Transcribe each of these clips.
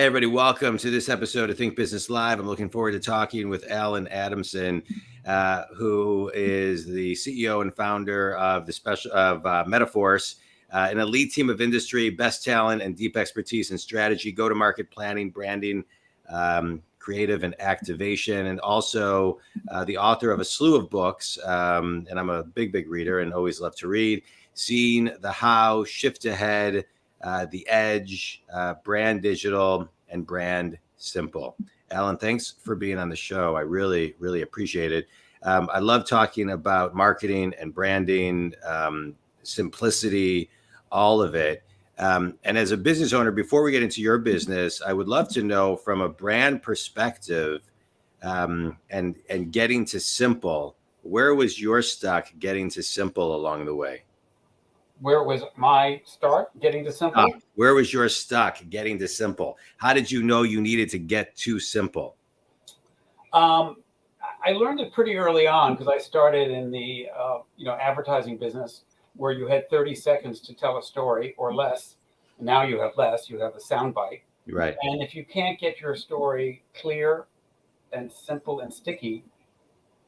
Hey, everybody, welcome to this episode of Think Business Live. I'm looking forward to talking with Alan Adamson, who is the CEO and founder of Metaforce, an elite team of industry, best talent, and deep expertise in strategy, go-to-market planning, branding, creative, and activation, and also the author of a slew of books. And I'm a big reader and always love to read. Seeing the How, Shift Ahead, The Edge, Brand Digital, and Brand Simple. Alan, thanks for being on the show. I really appreciate it. I love talking about marketing and branding, simplicity, all of it. And as a business owner, before we get into your business, I would love to know from a brand perspective and getting to simple, where was your stuck getting to simple along the way? Where was my start getting to simple? Where was your stuck getting to simple? How did you know you needed to get to simple? I learned it pretty early on because I started in the advertising business where you had 30 seconds to tell a story or less. And now you have less. You have a soundbite. Right. And if you can't get your story clear and simple and sticky,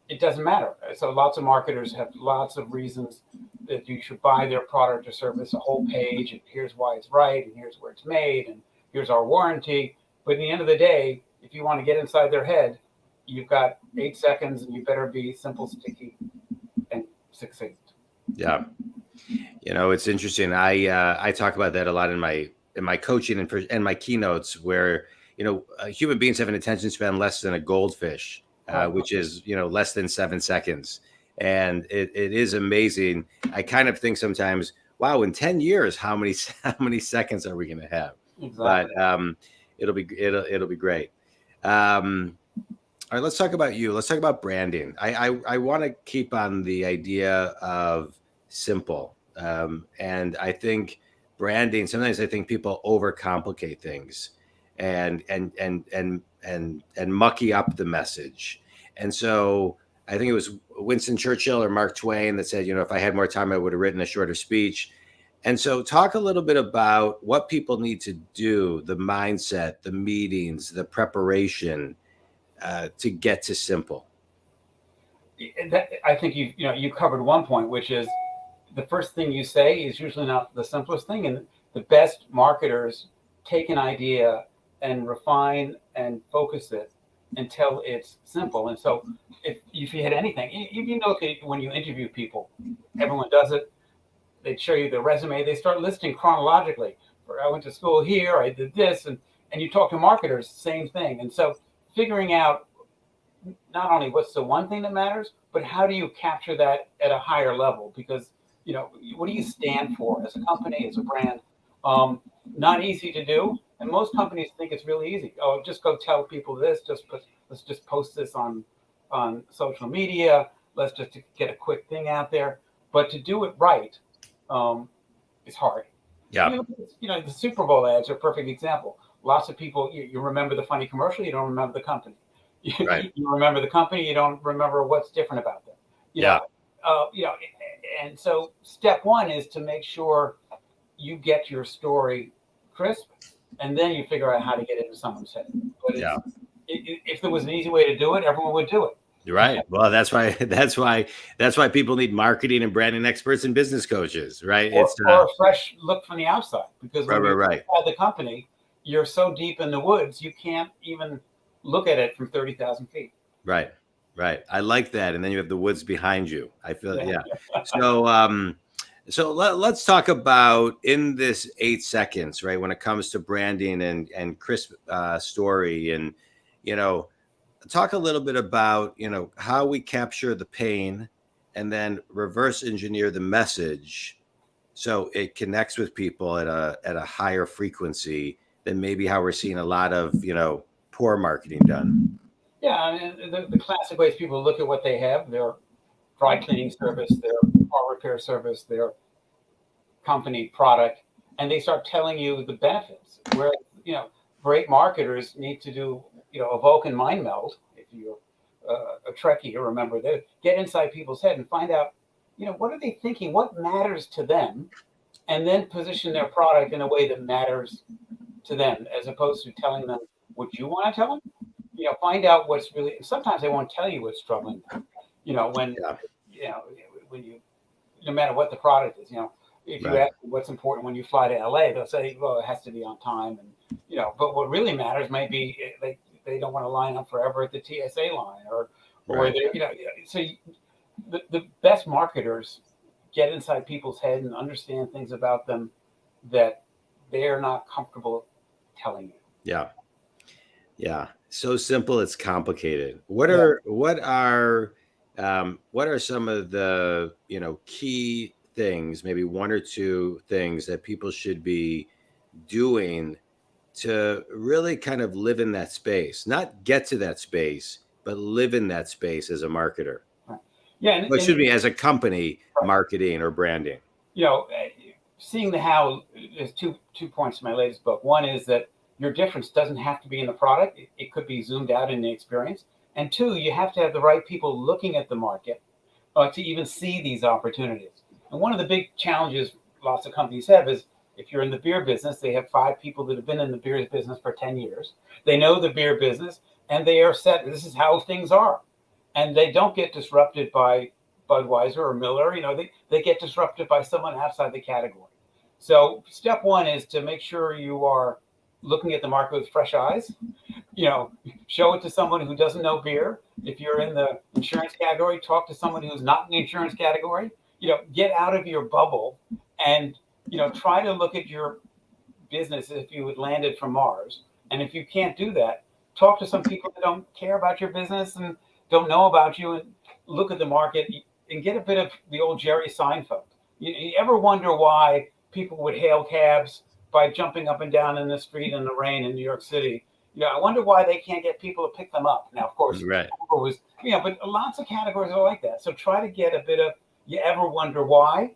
it doesn't matter. So lots of marketers have lots of reasons that you should buy their product or service, a whole page, and here's why it's right, and here's where it's made, and here's our warranty. But at the end of the day, if you want to get inside their head, you've got 8 seconds, and you better be simple, sticky, and succinct. Yeah. It's interesting. I talk about that a lot in my coaching and my keynotes, where human beings have an attention span less than a goldfish. Which is, less than 7 seconds. And it is amazing. I kind of think sometimes, wow, in 10 years, how many seconds are we going to have? Exactly. But it'll be great. All right, let's talk about you. Let's talk about branding. I want to keep on the idea of simple. And I think branding, sometimes I think people overcomplicate things and mucky up the message. And so I think it was Winston Churchill or Mark Twain that said, if I had more time, I would have written a shorter speech. And so talk a little bit about what people need to do, the mindset, the meetings, the preparation to get to simple. I think you covered one point, which is the first thing you say is usually not the simplest thing. And the best marketers take an idea and refine and focus it until it's simple. And so if you had anything, when you interview people, everyone does it. They show you their resume. They start listing chronologically. I went to school here, I did this, and you talk to marketers, same thing. And so figuring out not only what's the one thing that matters, but how do you capture that at a higher level? Because, what do you stand for as a company, as a brand? Not easy to do. And most companies think it's really easy. Oh, just go tell people this. Let's just post this on social media. Let's just get a quick thing out there. But to do it right is hard. Yeah. The Super Bowl ads are a perfect example. Lots of people, you remember the funny commercial, you don't remember the company. Right. You remember the company, you don't remember what's different about them. And so step one is to make sure you get your story crisp, and then you figure out how to get it into someone's head. But if there was an easy way to do it, everyone would do it. You're right. Well, that's why people need marketing and branding experts and business coaches, right? Or a fresh look from the outside, because when you're inside the company, you're so deep in the woods, you can't even look at it from 30,000 feet. Right. I like that. And then you have the woods behind you. I feel, yeah. So let's talk about in this 8 seconds, right? When it comes to branding and crisp story, and, talk a little bit about, how we capture the pain and then reverse engineer the message so it connects with people at a higher frequency than maybe how we're seeing a lot of, poor marketing done. Yeah, I mean, the classic ways people look at what they have, their dry cleaning service, their car repair service, their company product, and they start telling you the benefits. Where, great marketers need to do, a Vulcan mind meld. If you're a Trekkie, you remember that. Get inside people's head and find out, what are they thinking? What matters to them? And then position their product in a way that matters to them, as opposed to telling them what you want to tell them. Find out what's really. Sometimes they won't tell you what's troubling them. When Yeah. when you, no matter what the product is, if you Right. ask them what's important when you fly to LA, they'll say, well, it has to be on time, and but what really matters may be they don't want to line up forever at the TSA line, or Right. they so the best marketers get inside people's head and understand things about them that they're not comfortable telling you. Yeah. Yeah. So simple, it's complicated. Yeah. What are some of the, key things, maybe one or two things that people should be doing to really kind of live in that space, not get to that space, but live in that space as a marketer? Right. Yeah. Well, it should be as a company Right. marketing or branding. Seeing the how, there's two points in my latest book. One is that your difference doesn't have to be in the product. It could be zoomed out in the experience. And two, you have to have the right people looking at the market to even see these opportunities. And one of the big challenges lots of companies have is, if you're in the beer business, they have 5 people that have been in the beer business for 10 years. They know the beer business, and they are set. This is how things are. And they don't get disrupted by Budweiser or Miller. They get disrupted by someone outside the category. So step one is to make sure you are looking at the market with fresh eyes. Show it to someone who doesn't know beer. If you're in the insurance category, talk to someone who's not in the insurance category. Get out of your bubble and, try to look at your business as if you had landed from Mars. And if you can't do that, talk to some people that don't care about your business and don't know about you, and look at the market and get a bit of the old Jerry Seinfeld. You ever wonder why people would hail cabs by jumping up and down in the street in the rain in New York City? I wonder why they can't get people to pick them up. Now, of course, Right. But lots of categories are like that. So try to get a bit of, you ever wonder why,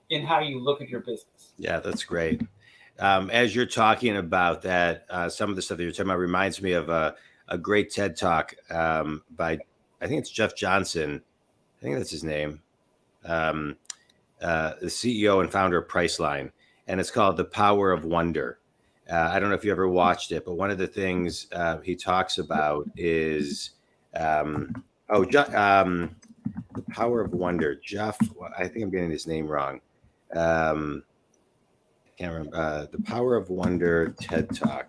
in how you look at your business. Yeah, that's great. As you're talking about that, some of the stuff that you're talking about reminds me of a great TED Talk by, I think it's Jeff Johnson. I think that's his name. The CEO and founder of Priceline. And it's called The Power of Wonder. I don't know if you ever watched it, but one of the things he talks about is, The Power of Wonder. Jeff, I think I'm getting his name wrong. Can't remember. The Power of Wonder TED Talk.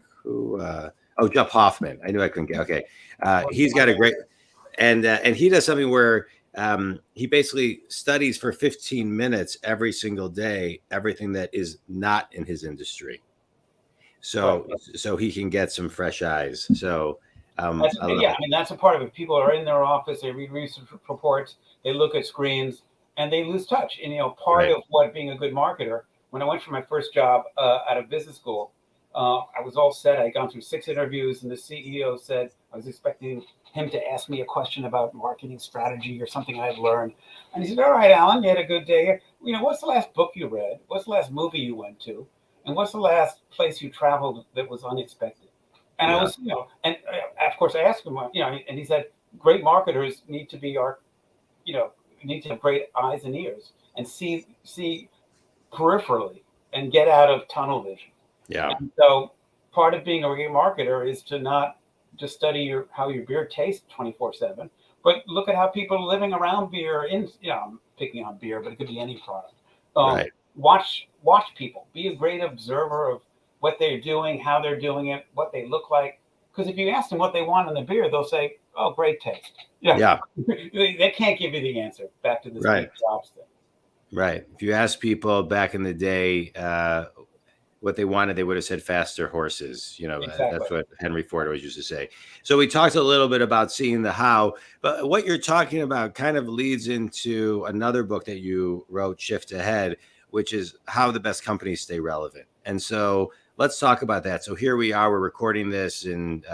Jeff Hoffman. I knew I couldn't get. Okay, he's got a great, and he does something where he basically studies for 15 minutes every single day everything that is not in his industry, so he can get some fresh eyes. So that's a part of it. People are in their office, they read research reports, they look at screens, and they lose touch. And part Right. of what being a good marketer. When I went for my first job out of business school, I was all set. I had gone through 6 interviews, and the CEO said I was expecting him to ask me a question about marketing strategy or something I'd learned. And he said, "All right, Alan, you had a good day. What's the last book you read? What's the last movie you went to? And what's the last place you traveled that was unexpected?" And I was, and of course I asked him, and he said, "Great marketers need to be need to have great eyes and ears and see peripherally and get out of tunnel vision." Yeah. And so part of being a great marketer is to not just study how your beer tastes 24/7, but look at how people are living around beer. I'm picking on beer, but it could be any product. Right. Watch people. Be a great observer of what they're doing, how they're doing it, what they look like. Because if you ask them what they want in the beer, they'll say, "Oh, great taste." Yeah. They can't give you the answer. Back to this Right. jobs thing. Right. If you ask people back in the day what they wanted, they would have said faster horses. Exactly. That's what Henry Ford always used to say. So we talked a little bit about seeing the how, but what you're talking about kind of leads into another book that you wrote, Shift Ahead, which is how the best companies stay relevant. And so let's talk about that. So here we are, we're recording this in,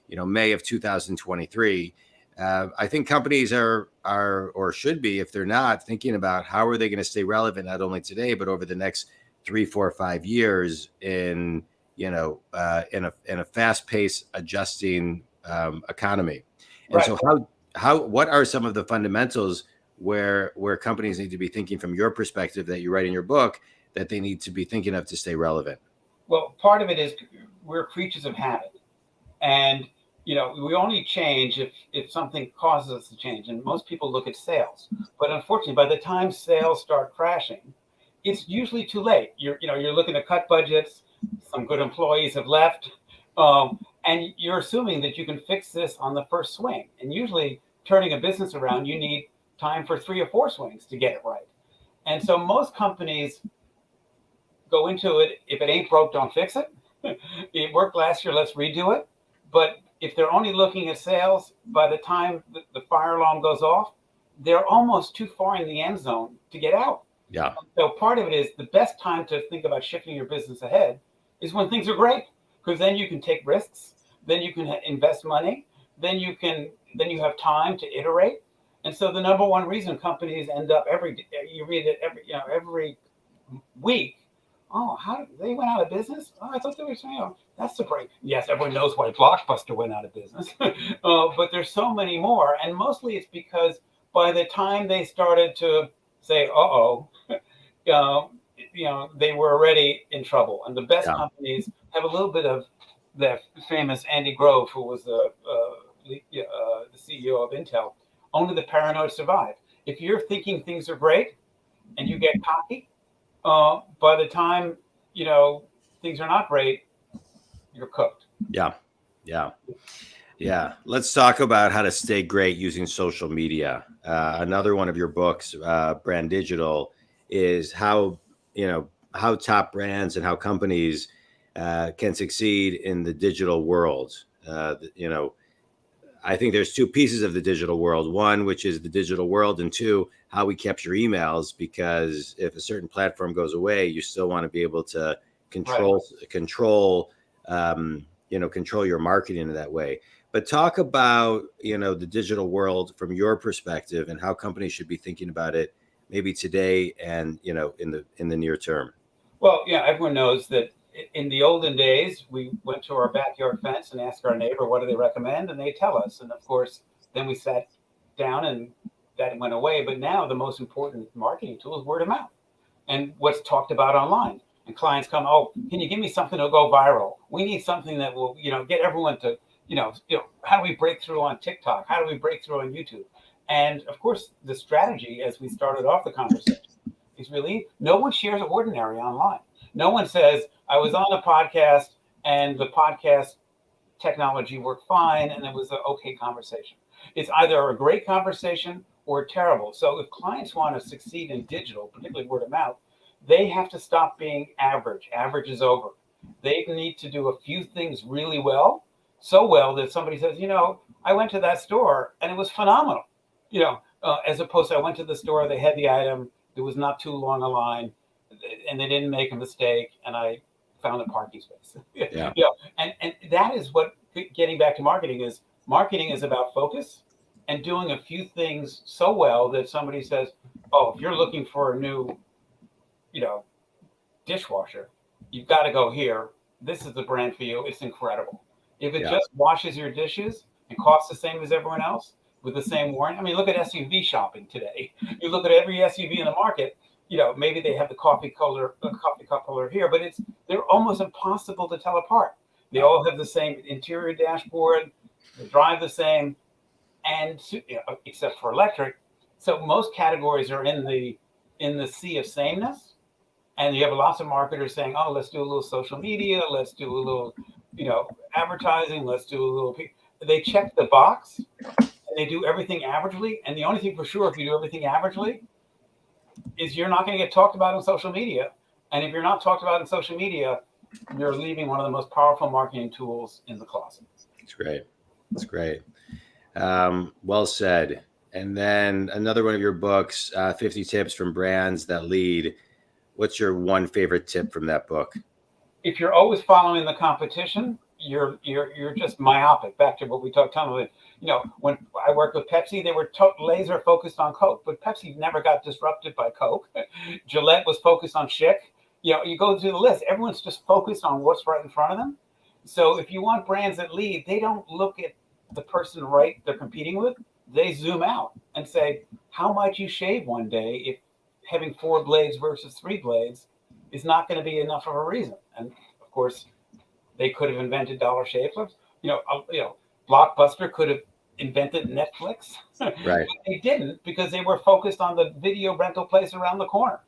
May of 2023. I think companies are or should be, if they're not, thinking about how are they going to stay relevant, not only today, but over the next 3, 4, 5 years in a fast-paced adjusting economy. And Right. so what are some of the fundamentals where companies need to be thinking from your perspective that you write in your book that they need to be thinking of to stay relevant? Well, part of it is we're creatures of habit. And we only change if something causes us to change. And most people look at sales, but unfortunately, by the time sales start crashing, it's usually too late. You're looking to cut budgets. Some good employees have left, and you're assuming that you can fix this on the first swing. And usually, turning a business around, you need time for 3 or 4 swings to get it right. And so most companies go into it. If it ain't broke, don't fix it. It worked last year, let's redo it. But if they're only looking at sales, by the time the fire alarm goes off, they're almost too far in the end zone to get out. Yeah. So part of it is the best time to think about shifting your business ahead is when things are great, because then you can take risks, then you can invest money, then you have time to iterate. And so the number one reason companies end up you read it every week. Oh, how they went out of business? Oh, I thought they were saying, that's the break. Yes, everyone knows why Blockbuster went out of business, but there's so many more, and mostly it's because by the time they started to say, they were already in trouble. And the best companies have a little bit of the famous Andy Grove, who was the CEO of Intel. Only the paranoid survive. If you're thinking things are great and you get cocky, by the time things are not great, you're cooked. Yeah. Let's talk about how to stay great using social media. Another one of your books, Brand Digital, is how top brands and how companies can succeed in the digital world. I think there's 2 pieces of the digital world. One, which is the digital world, and 2, how we capture emails, because if a certain platform goes away, you still want to be able to control your marketing in that way. But talk about, the digital world from your perspective and how companies should be thinking about it maybe today and, in the near term. Well, everyone knows that in the olden days, we went to our backyard fence and asked our neighbor, what do they recommend? And they tell us. And of course, then we sat down and that went away. But now the most important marketing tool is word of mouth and what's talked about online. And clients come, oh, can you give me something to go viral? We need something that will, get everyone to, how do we break through on TikTok? How do we break through on YouTube? And of course, the strategy, as we started off the conversation, is really no one shares ordinary online. No one says, I was on a podcast and the podcast technology worked fine and it was an okay conversation. It's either a great conversation or terrible. So if clients want to succeed in digital, particularly word of mouth, they have to stop being average. Average is over. They need to do a few things really well, so well that somebody says, I went to that store and it was phenomenal. As opposed to I went to the store, they had the item, it was not too long a line, and they didn't make a mistake, and I found a parking space. Yeah. And that is what getting back to marketing is. Marketing is about focus and doing a few things so well that somebody says, oh, if you're looking for a new, dishwasher, you've got to go here. This is the brand for you. It's incredible. If it just washes your dishes and costs the same as everyone else with the same warranty. I mean, look at SUV shopping today. You look at every SUV in the market, maybe they have the coffee cup color here, but they're almost impossible to tell apart. They all have the same interior dashboard. They drive the same, and except for electric. So most categories are in the sea of sameness. And you have lots of marketers saying, oh, let's do a little social media. Let's do a little, advertising. Let's do a little. They check the box and they do everything averagely. And the only thing for sure, if you do everything averagely, is you're not going to get talked about on social media. And if you're not talked about in social media, you're leaving one of the most powerful marketing tools in the closet. That's great. Well said. And then another one of your books, 50 Tips from Brands That Lead. What's your one favorite tip from that book? If you're always following the competition, you're just myopic. Back to what we talked about. When I worked with Pepsi, they were laser focused on Coke, but Pepsi never got disrupted by Coke. Gillette was focused on Schick. You go through the list. Everyone's just focused on what's right in front of them. So if you want brands that lead, they don't look at the person they're competing with. They zoom out and say, how might you shave one day if having 4 blades versus 3 blades is not going to be enough of a reason? And Of course, they could have invented Dollar Shave Clubs. Blockbuster could have invented Netflix. Right. But they didn't, because they were focused on the video rental place around the corner.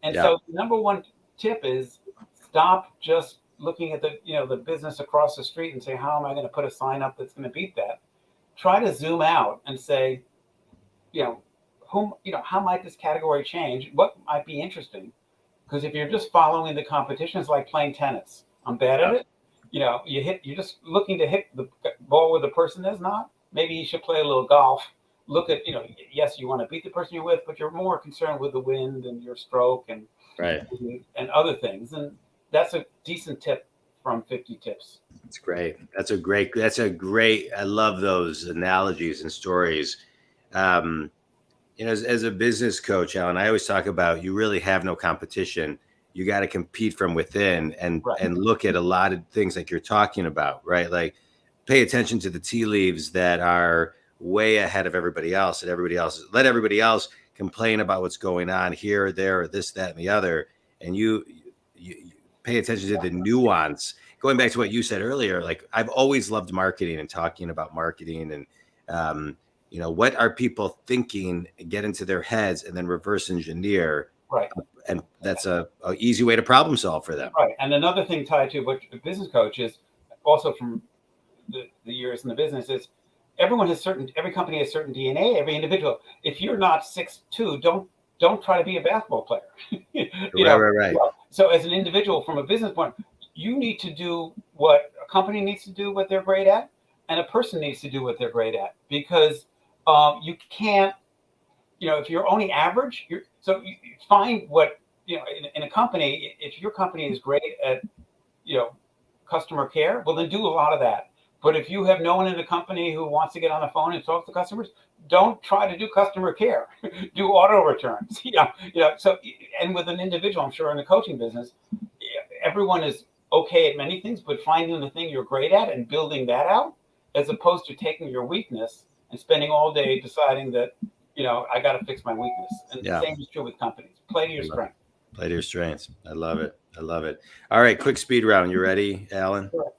And so the number one tip is stop just looking at the business across the street and say, how am I going to put a sign up that's going to beat that? Try to zoom out and say, how might this category change? What might be interesting? Because if you're just following the competition, it's like playing tennis. I'm bad at it. You're just looking to hit the ball where the person is not. Maybe you should play a little golf. Look at, yes, you want to beat the person you're with, but you're more concerned with the wind and your stroke and other things. And that's a decent tip from 50 tips. That's great. That's a great, I love those analogies and stories. As a business coach, Alan, I always talk about, you really have no competition. You got to compete from within and look at a lot of things like you're talking about, right? Like pay attention to the tea leaves that are way ahead of everybody else, and let everybody else complain about what's going on here, there, or this, that, and the other. And you pay attention to the nuance. Going back to what you said earlier, like I've always loved marketing and talking about marketing and, what are people thinking, get into their heads and then reverse engineer. Right. And that's a easy way to problem solve for them. Right. And another thing tied to what the business coach is also from the years in the business is every company has certain DNA, every individual. If you're not 6'2", don't try to be a basketball player. Right. So as an individual, from a business point, you need to do what a company needs to do, what they're great at, and a person needs to do what they're great at, because you can't, if you're only average, you find what, in a company, if your company is great at, customer care, well, then do a lot of that. But if you have no one in the company who wants to get on the phone and talk to customers, don't try to do customer care. Do auto returns. So, and with an individual, I'm sure in the coaching business, everyone is okay at many things, but finding the thing you're great at and building that out, as opposed to taking your weakness and spending all day deciding that, I got to fix my weakness. And the same is true with companies. Play to your strength. Play to your strengths. I love it. All right, quick speed round. You ready, Alan? Sure.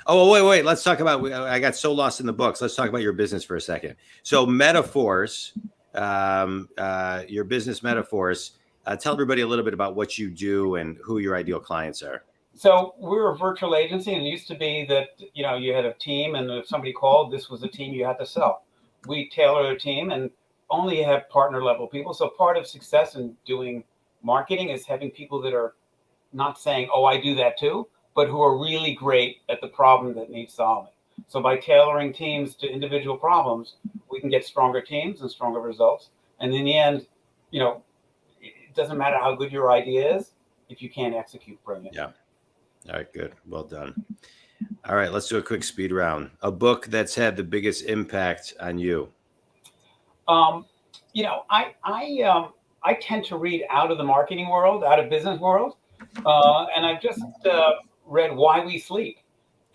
Oh, wait. Let's talk about, I got so lost in the books. Let's talk about your business for a second. So metaphors, your business metaphors, tell everybody a little bit about what you do and who your ideal clients are. So we're a virtual agency, and it used to be that, you had a team, and if somebody called, this was a team you had to sell. We tailor a team and only have partner level people. So part of success in doing marketing is having people that are not saying, oh, I do that too, but who are really great at the problem that needs solving. So by tailoring teams to individual problems, we can get stronger teams and stronger results. And in the end, it doesn't matter how good your idea is if you can't execute brilliantly. Yeah. All right, good. Well done. All right, let's do a quick speed round. A book that's had the biggest impact on you. I tend to read out of the marketing world, out of business world. And I've just read Why We Sleep.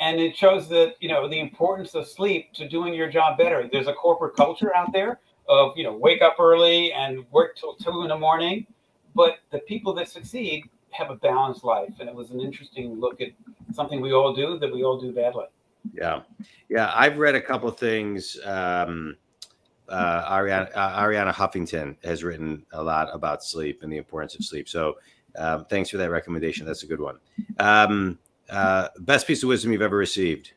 And it shows that, the importance of sleep to doing your job better. There's a corporate culture out there of, wake up early and work till 2 a.m. But the people that succeed have a balanced life. And it was an interesting look at something we all do that we all do badly. Yeah. I've read a couple of things. Ariana Huffington has written a lot about sleep and the importance of sleep. So thanks for that recommendation. That's a good one. Best piece of wisdom you've ever received?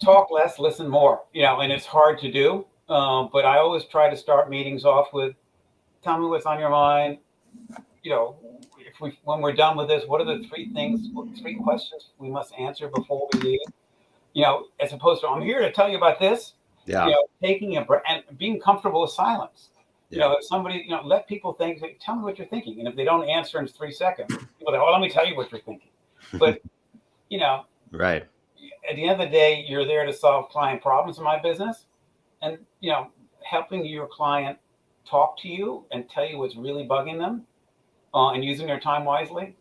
Talk less, listen more, and it's hard to do. But I always try to start meetings off with, tell me what's on your mind. When we're done with this, what are the three questions we must answer before we leave? As opposed to, I'm here to tell you about this. Yeah. Taking a breath and being comfortable with silence. If somebody, let people think, tell me what you're thinking. And if they don't answer in 3 seconds, people say, oh, let me tell you what you're thinking. But, right. At the end of the day, you're there to solve client problems in my business. And, helping your client talk to you and tell you what's really bugging them and using their time wisely,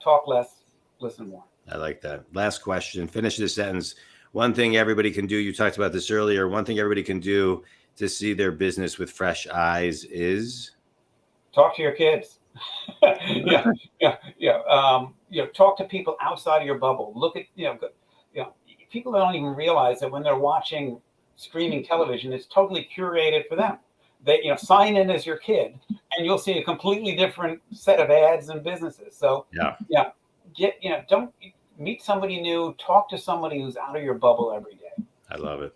talk less, listen more. I like that. Last question. Finish this sentence. One thing everybody can do, you talked about this earlier, one thing everybody can do to see their business with fresh eyes is? talk to your kids. Talk to people outside of your bubble. Look at, people don't even realize that when they're watching streaming television, it's totally curated for them. They, sign in as your kid, and you'll see a completely different set of ads and businesses. So, don't meet somebody new, talk to somebody who's out of your bubble every day. I love it.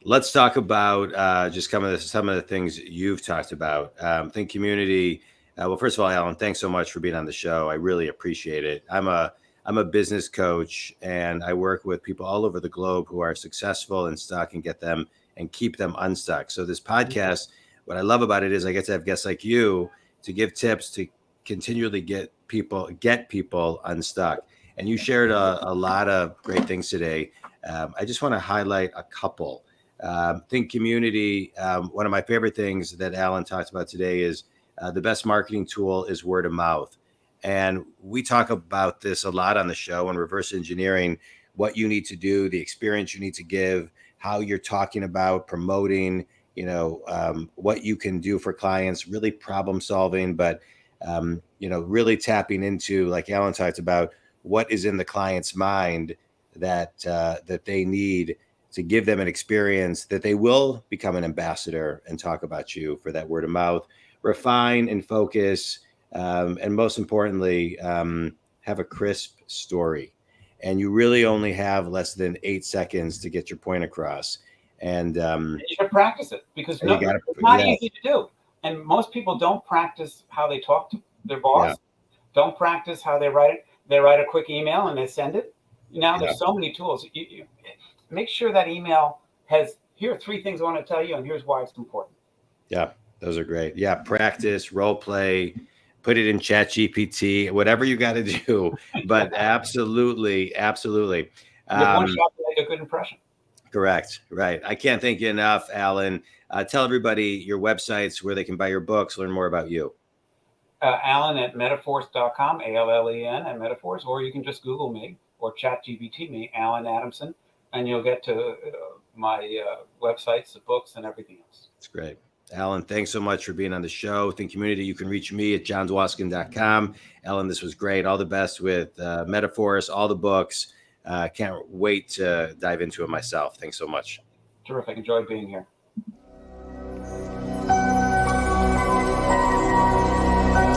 Let's talk about just some of the things you've talked about. Think community. Well, first of all, Alan, thanks so much for being on the show. I really appreciate it. I'm a business coach, and I work with people all over the globe who are successful and stuck and get them and keep them unstuck. So this podcast, what I love about it is I get to have guests like you to give tips to continually get people unstuck. And you shared a lot of great things today. I just want to highlight a couple. Think community. One of my favorite things that Alan talked about today is the best marketing tool is word of mouth. And we talk about this a lot on the show, and reverse engineering what you need to do, the experience you need to give, how you're talking about promoting, what you can do for clients, really problem solving, but, really tapping into, like Alan talked about, what is in the client's mind that they need to give them an experience that they will become an ambassador and talk about you for that word of mouth. Refine and focus, and most importantly, have a crisp story. And you really only have less than 8 seconds to get your point across. And you should practice it, because it's not easy to do. And most people don't practice how they talk to their boss. Don't practice how they write it. They write a quick email and they send it. There's so many tools. You make sure that email has, here are 3 things I want to tell you, and here's why it's important. Yeah, those are great. Yeah, practice, role play, put it in Chat GPT, whatever you got to do. But absolutely. One shot to make a good impression. Correct. Right. I can't thank you enough, Alan. Tell everybody your websites, where they can buy your books, learn more about you. Alan at metaforce.com, ALLEN at Metaforce, or you can just Google me or Chat GPT me, Alan Adamson, and you'll get to my websites, the books, and everything else. That's great. Alan, thanks so much for being on the show. Think community, you can reach me at jondwoskin.com. Alan, this was great. All the best with Metaforce, all the books. Can't wait to dive into it myself. Thanks so much. Terrific. Enjoyed being here.